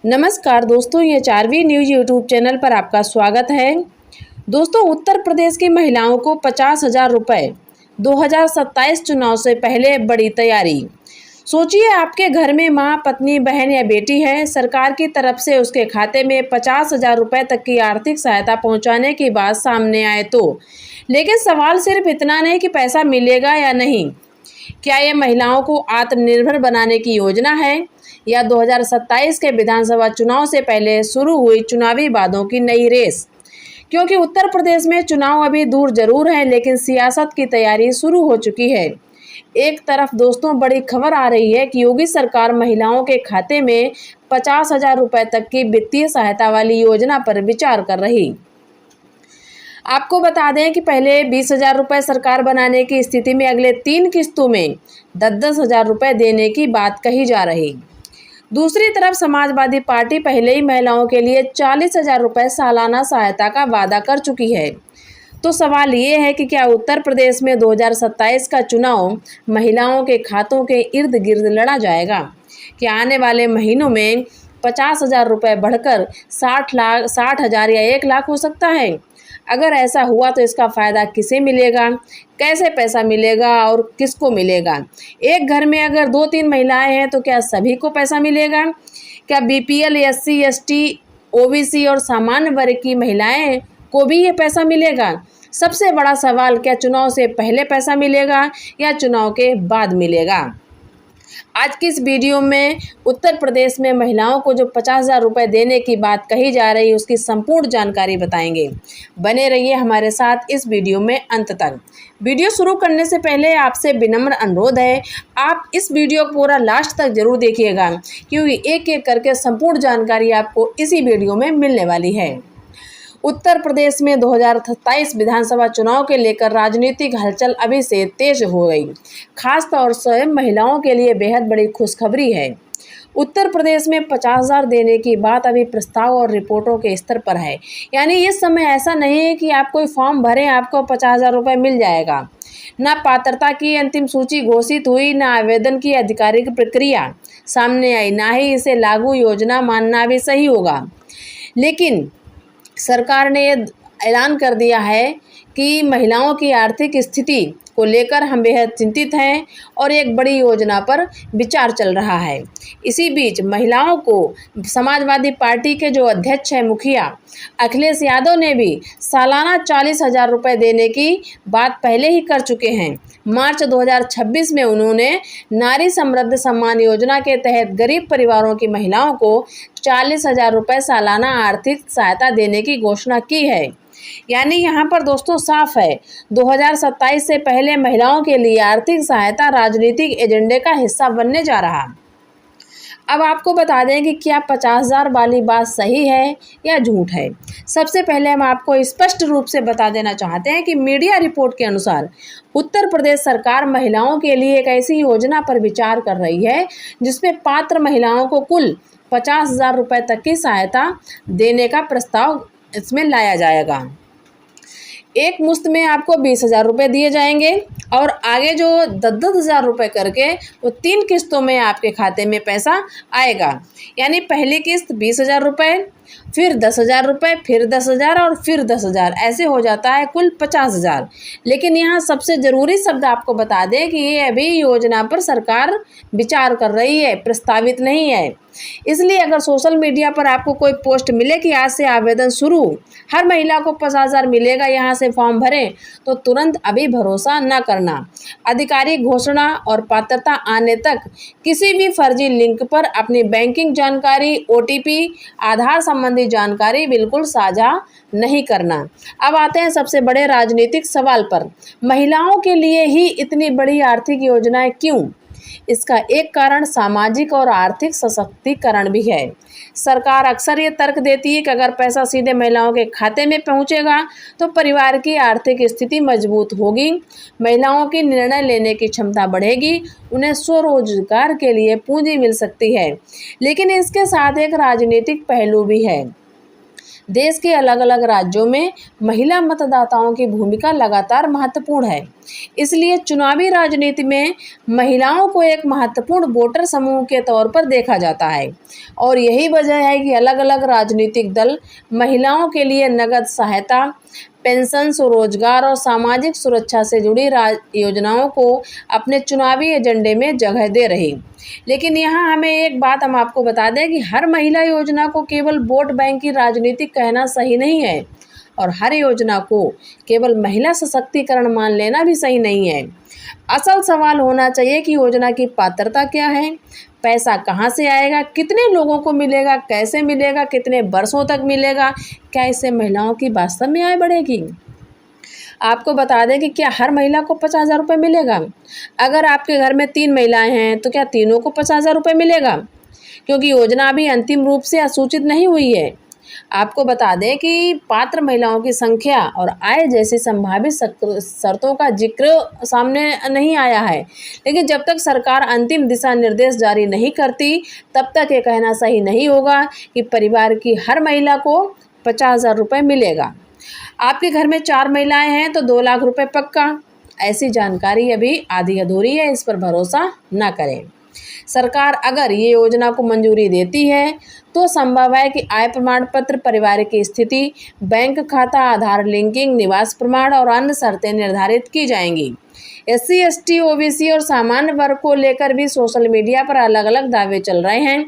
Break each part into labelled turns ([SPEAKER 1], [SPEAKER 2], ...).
[SPEAKER 1] नमस्कार दोस्तों, ये 4वीं न्यूज़ यूट्यूब चैनल पर आपका स्वागत है। दोस्तों, उत्तर प्रदेश की महिलाओं को 50,000 रुपये 2027 चुनाव से पहले बड़ी तैयारी। सोचिए, आपके घर में मां, पत्नी, बहन या बेटी है। सरकार की तरफ से उसके खाते में 50,000 रुपये तक की आर्थिक सहायता पहुंचाने की बात सामने आए तो, लेकिन सवाल सिर्फ इतना नहीं कि पैसा मिलेगा या नहीं। क्या ये महिलाओं को आत्मनिर्भर बनाने की योजना है या 2027 के विधानसभा चुनाव से पहले शुरू हुई चुनावी वादों की नई रेस? क्योंकि उत्तर प्रदेश में चुनाव अभी दूर जरूर है, लेकिन सियासत की तैयारी शुरू हो चुकी है। एक तरफ दोस्तों बड़ी खबर आ रही है कि योगी सरकार महिलाओं के खाते में 50,000 रुपये तक की वित्तीय सहायता वाली योजना पर विचार कर रही। आपको बता दें कि पहले 20,000 रुपये सरकार बनाने की स्थिति में अगले 3 किस्तों में 10,000 रुपये देने की बात कही जा रही। दूसरी तरफ समाजवादी पार्टी पहले ही महिलाओं के लिए 40,000 रुपये सालाना सहायता का वादा कर चुकी है। तो सवाल ये है कि क्या उत्तर प्रदेश में 2027 का चुनाव महिलाओं के खातों के इर्द गिर्द लड़ा जाएगा? क्या आने वाले महीनों में 50,000 रुपये बढ़कर 60,000 या 1 लाख हो सकता है? अगर ऐसा हुआ तो इसका फ़ायदा किसे मिलेगा, कैसे पैसा मिलेगा और किसको मिलेगा? एक घर में अगर 2-3 महिलाएं हैं तो क्या सभी को पैसा मिलेगा? क्या बीपीएल, एससी, एसटी, ओबीसी और सामान्य वर्ग की महिलाएं को भी ये पैसा मिलेगा? सबसे बड़ा सवाल, क्या चुनाव से पहले पैसा मिलेगा या चुनाव के बाद मिलेगा? आज की इस वीडियो में उत्तर प्रदेश में महिलाओं को जो 50,000 रुपये देने की बात कही जा रही है, उसकी संपूर्ण जानकारी बताएंगे। बने रहिए हमारे साथ इस वीडियो में अंत तक। वीडियो शुरू करने से पहले आपसे विनम्र अनुरोध है, आप इस वीडियो को पूरा लास्ट तक जरूर देखिएगा, क्योंकि एक एक करके संपूर्ण जानकारी आपको इसी वीडियो में मिलने वाली है। उत्तर प्रदेश में 2027 विधानसभा चुनाव के लेकर राजनीतिक हलचल अभी से तेज हो गई। खास तौर से महिलाओं के लिए बेहद बड़ी खुशखबरी है। उत्तर प्रदेश में 50,000 देने की बात अभी प्रस्ताव और रिपोर्टों के स्तर पर है। यानी इस समय ऐसा नहीं है कि आप कोई फॉर्म भरें आपको 50,000 रुपये मिल जाएगा। न पात्रता की अंतिम सूची घोषित हुई, न आवेदन की आधिकारिक प्रक्रिया सामने आई, ना ही इसे लागू योजना मानना भी सही होगा। लेकिन सरकार ने ऐलान कर दिया है कि महिलाओं की आर्थिक स्थिति को लेकर हम बेहद चिंतित हैं और एक बड़ी योजना पर विचार चल रहा है। इसी बीच महिलाओं को समाजवादी पार्टी के जो अध्यक्ष हैं, मुखिया अखिलेश यादव ने भी सालाना 40,000 रुपये देने की बात पहले ही कर चुके हैं। मार्च 2026 में उन्होंने नारी समृद्धि सम्मान योजना के तहत गरीब परिवारों की महिलाओं को 40,000 रुपये सालाना आर्थिक सहायता देने की घोषणा की है। यानी यहाँ पर दोस्तों साफ है, 2027 से पहले महिलाओं के लिए आर्थिक सहायता राजनीतिक एजेंडे का हिस्सा बनने जा रहा। अब आपको बता दें कि क्या 50,000 वाली बात सही है या झूठ है। सबसे पहले हम आपको स्पष्ट रूप से बता देना चाहते हैं कि मीडिया रिपोर्ट के अनुसार उत्तर प्रदेश सरकार महिलाओं के लिए एक ऐसी योजना पर विचार कर रही है जिसमें पात्र महिलाओं को कुल 50,000 रुपये तक की सहायता देने का प्रस्ताव इसमें लाया जाएगा। एक मुश्त में आपको 20,000 रुपये दिए जाएंगे और आगे जो 10,000 रुपये करके वो 3 किस्तों में आपके खाते में पैसा आएगा। यानी पहली किस्त 20,000 रुपये, फिर 10,000 रुपये, फिर 10,000 और फिर 10,000, ऐसे हो जाता है कुल 50,000। लेकिन यहाँ सबसे ज़रूरी शब्द आपको बता दें कि ये अभी योजना पर सरकार विचार कर रही है, प्रस्तावित नहीं है। इसलिए अगर सोशल मीडिया पर आपको कोई पोस्ट मिले कि आज से आवेदन शुरू, हर महिला को 50,000 मिलेगा, यहाँ से फॉर्म भरें, तो तुरंत अभी भरोसा न करना। आधिकारिक घोषणा और पात्रता आने तक किसी भी फर्जी लिंक पर अपनी बैंकिंग जानकारी, OTP, आधार संबंधी जानकारी बिल्कुल साझा नहीं करना। अब आते हैं सबसे बड़े राजनीतिक सवाल पर, महिलाओं के लिए ही इतनी बड़ी आर्थिक योजनाएं क्यों? इसका एक कारण सामाजिक और आर्थिक सशक्तिकरण भी है। सरकार अक्सर ये तर्क देती है कि अगर पैसा सीधे महिलाओं के खाते में पहुंचेगा तो परिवार की आर्थिक स्थिति मजबूत होगी, महिलाओं की निर्णय लेने की क्षमता बढ़ेगी, उन्हें स्वरोजगार के लिए पूंजी मिल सकती है। लेकिन इसके साथ एक राजनीतिक पहलू भी है। देश के अलग अलग राज्यों में महिला मतदाताओं की भूमिका लगातार महत्वपूर्ण है। इसलिए चुनावी राजनीति में महिलाओं को एक महत्वपूर्ण वोटर समूह के तौर पर देखा जाता है और यही वजह है कि अलग अलग राजनीतिक दल महिलाओं के लिए नगद सहायता, पेंशन, स्वरोजगार और सामाजिक सुरक्षा से जुड़ी योजनाओं को अपने चुनावी एजेंडे में जगह दे रही। लेकिन यहाँ हमें एक बात हम आपको बता दें कि हर महिला योजना को केवल वोट बैंक की राजनीति कहना सही नहीं है और हर योजना को केवल महिला सशक्तिकरण मान लेना भी सही नहीं है। असल सवाल होना चाहिए कि योजना की पात्रता क्या है, पैसा कहाँ से आएगा, कितने लोगों को मिलेगा, कैसे मिलेगा, कितने वर्षों तक मिलेगा, क्या इससे महिलाओं की वास्तव में आय बढ़ेगी। आपको बता दें कि क्या हर महिला को 50,000 रुपये मिलेगा। अगर आपके घर में 3 महिलाएं हैं तो क्या तीनों को 50,000 रुपये मिलेगा, क्योंकि योजना अभी अंतिम रूप से अधिसूचित नहीं हुई है। आपको बता दें कि पात्र महिलाओं की संख्या और आय जैसी संभावित शर्तों का जिक्र सामने नहीं आया है, लेकिन जब तक सरकार अंतिम दिशा निर्देश जारी नहीं करती तब तक ये कहना सही नहीं होगा कि परिवार की हर महिला को 50,000 रुपये मिलेगा। आपके घर में 4 महिलाएं हैं तो 2 लाख रुपये पक्का। ऐसी जानकारी अभी आधी अधूरी है, इस पर भरोसा न करें। सरकार अगर ये योजना को मंजूरी देती है तो संभव है कि आय प्रमाण पत्र, पारिवारिक की स्थिति, बैंक खाता, आधार लिंकिंग, निवास प्रमाण और अन्य शर्तें निर्धारित की जाएंगी। SC, ST, OBC और सामान्य वर्ग को लेकर भी सोशल मीडिया पर अलग अलग दावे चल रहे हैं।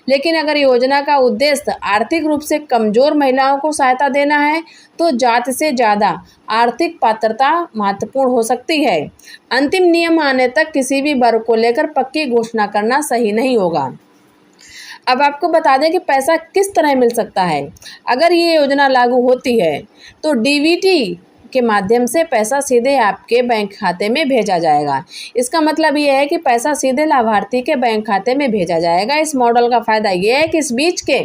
[SPEAKER 1] लेकिन अगर योजना का उद्देश्य आर्थिक रूप से कमजोर महिलाओं को सहायता देना है तो जाति से ज़्यादा आर्थिक पात्रता महत्वपूर्ण हो सकती है। अंतिम नियम आने तक किसी भी वर्ग को लेकर पक्की घोषणा करना सही नहीं होगा। अब आपको बता दें कि पैसा किस तरह मिल सकता है। अगर ये योजना लागू होती है तो DBT के माध्यम से पैसा सीधे आपके बैंक खाते में भेजा जाएगा। इसका मतलब ये है कि पैसा सीधे लाभार्थी के बैंक खाते में भेजा जाएगा। इस मॉडल का फ़ायदा ये है कि इस बीच के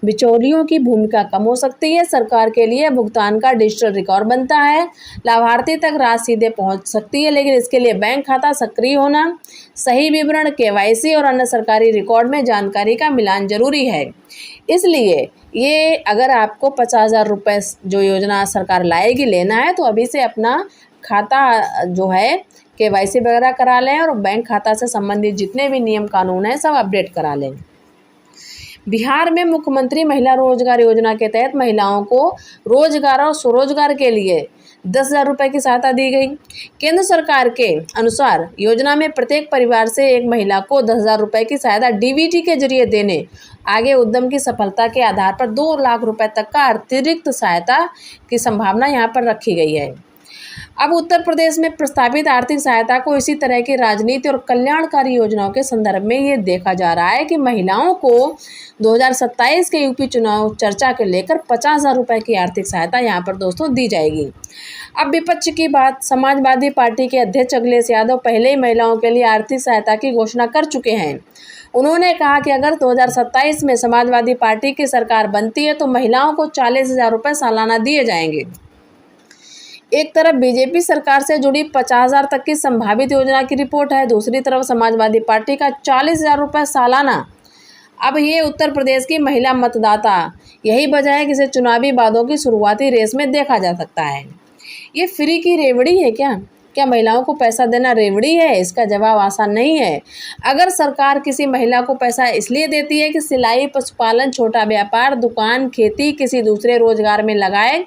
[SPEAKER 1] बिचौलियों की भूमिका कम हो सकती है। सरकार के लिए भुगतान का डिजिटल रिकॉर्ड बनता है, लाभार्थी तक राशि सीधे पहुंच सकती है, लेकिन इसके लिए बैंक खाता सक्रिय होना, सही विवरण, KYC और अन्य सरकारी रिकॉर्ड में जानकारी का मिलान जरूरी है। इसलिए ये अगर आपको 50,000 रुपये जो योजना सरकार लाएगी लेना है तो अभी से अपना खाता जो है KYC वगैरह करा लें और बैंक खाता से संबंधित जितने भी नियम कानून हैं सब अपडेट करा लें। बिहार में मुख्यमंत्री महिला रोजगार योजना के तहत महिलाओं को रोजगार और स्वरोजगार के लिए 10,000 रुपये की सहायता दी गई। केंद्र सरकार के अनुसार योजना में प्रत्येक परिवार से एक महिला को 10,000 रुपये की सहायता DBT के जरिए देने आगे उद्यम की सफलता के आधार पर 2 लाख रुपए तक का अतिरिक्त सहायता की संभावना यहाँ पर रखी गई है। अब उत्तर प्रदेश में प्रस्तावित आर्थिक सहायता को इसी तरह की राजनीति और कल्याणकारी योजनाओं के संदर्भ में ये देखा जा रहा है कि महिलाओं को 2027 के यूपी चुनाव चर्चा के लेकर 50,000 रुपये की आर्थिक सहायता यहाँ पर दोस्तों दी जाएगी। अब विपक्ष की बात, समाजवादी पार्टी के अध्यक्ष अखिलेश यादव पहले ही महिलाओं के लिए आर्थिक सहायता की घोषणा कर चुके हैं। उन्होंने कहा कि अगर 2027 में समाजवादी पार्टी की सरकार बनती है तो महिलाओं को 40,000 रुपये सालाना दिए जाएंगे। एक तरफ बीजेपी सरकार से जुड़ी 50,000 तक की संभावित योजना की रिपोर्ट है, दूसरी तरफ समाजवादी पार्टी का 40,000 रुपये सालाना। अब ये उत्तर प्रदेश की महिला मतदाता, यही वजह है कि इसे चुनावी वादों की शुरुआती रेस में देखा जा सकता है। ये फ्री की रेवड़ी है क्या? क्या महिलाओं को पैसा देना रेवड़ी है? इसका जवाब आसान नहीं है। अगर सरकार किसी महिला को पैसा इसलिए देती है कि सिलाई, पशुपालन, छोटा व्यापार, दुकान, खेती, किसी दूसरे रोजगार में लगाए,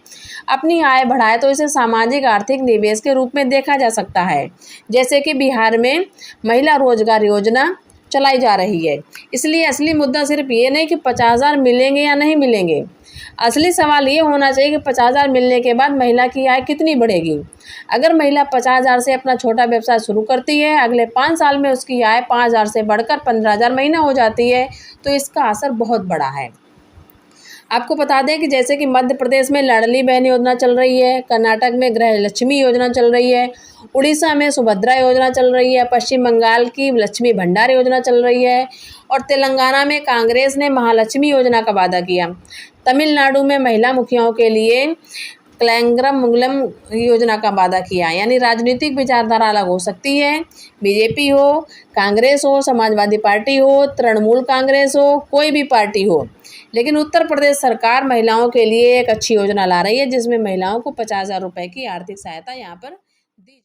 [SPEAKER 1] अपनी आय बढ़ाए, तो इसे सामाजिक आर्थिक निवेश के रूप में देखा जा सकता है, जैसे कि बिहार में महिला रोजगार योजना चलाई जा रही है। इसलिए असली मुद्दा सिर्फ ये नहीं कि 50,000 मिलेंगे या नहीं मिलेंगे। असली सवाल ये होना चाहिए कि 50,000 मिलने के बाद महिला की आय कितनी बढ़ेगी। अगर महिला 50,000 से अपना छोटा व्यवसाय शुरू करती है, अगले 5 साल में उसकी आय 5,000 से बढ़कर 15,000 महीना हो जाती है, तो इसका असर बहुत बड़ा है। आपको बता दें कि जैसे कि मध्य प्रदेश में लाडली बहन योजना चल रही है, कर्नाटक में गृह लक्ष्मी योजना चल रही है, उड़ीसा में सुभद्रा योजना चल रही है, पश्चिम बंगाल की लक्ष्मी भंडार योजना चल रही है और तेलंगाना में कांग्रेस ने महालक्ष्मी योजना का वादा किया। तमिलनाडु में महिला मुखियाओं के लिए क्लैंग्रम मुंगलम योजना का वादा किया। यानी राजनीतिक विचारधारा अलग हो सकती है, बीजेपी हो, कांग्रेस हो, समाजवादी पार्टी हो, तृणमूल कांग्रेस हो, कोई भी पार्टी हो, लेकिन उत्तर प्रदेश सरकार महिलाओं के लिए एक अच्छी योजना ला रही है, जिसमें महिलाओं को 50,000 रुपए की आर्थिक सहायता यहाँ पर